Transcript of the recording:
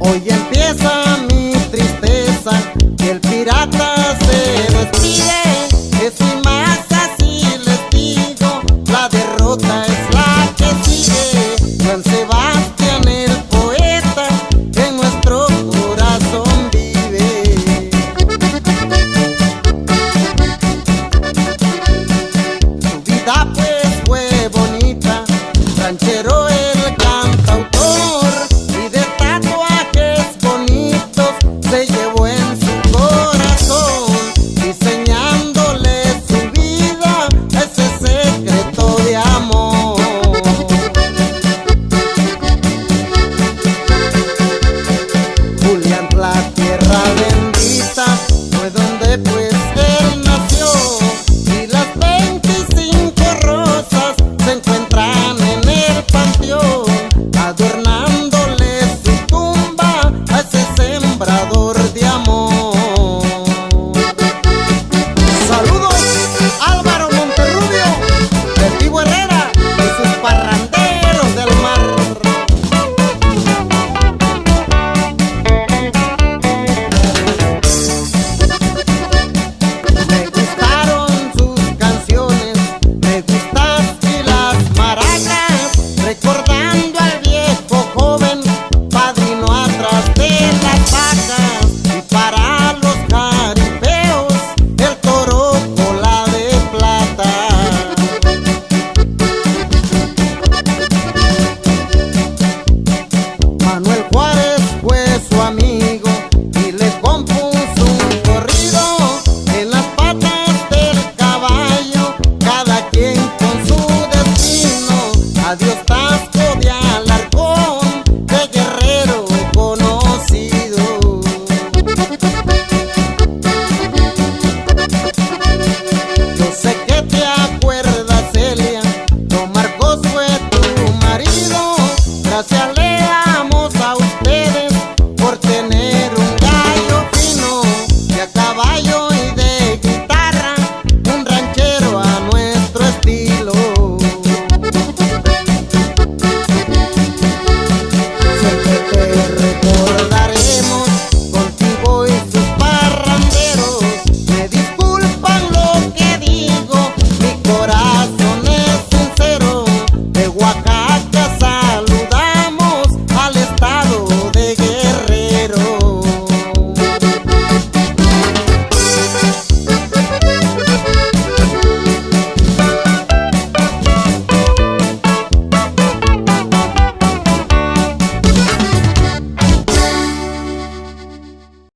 Hoy empieza mi tristeza y el pirata se despide. Es y más así les digo, la derrota es la que sigue. Juan Sebastián el poeta en nuestro corazón vive. Su vida pues fue bonita, ranchero el cantautor, y de tatuajes bonitos se llevó en su corazón, diseñándole su vida ese secreto de amor. Julián, la tierra bendita, fue donde pues él nació, y las 25 rosas se encuentran en el panteón, adornándole su tumba a ese sembrador de amor.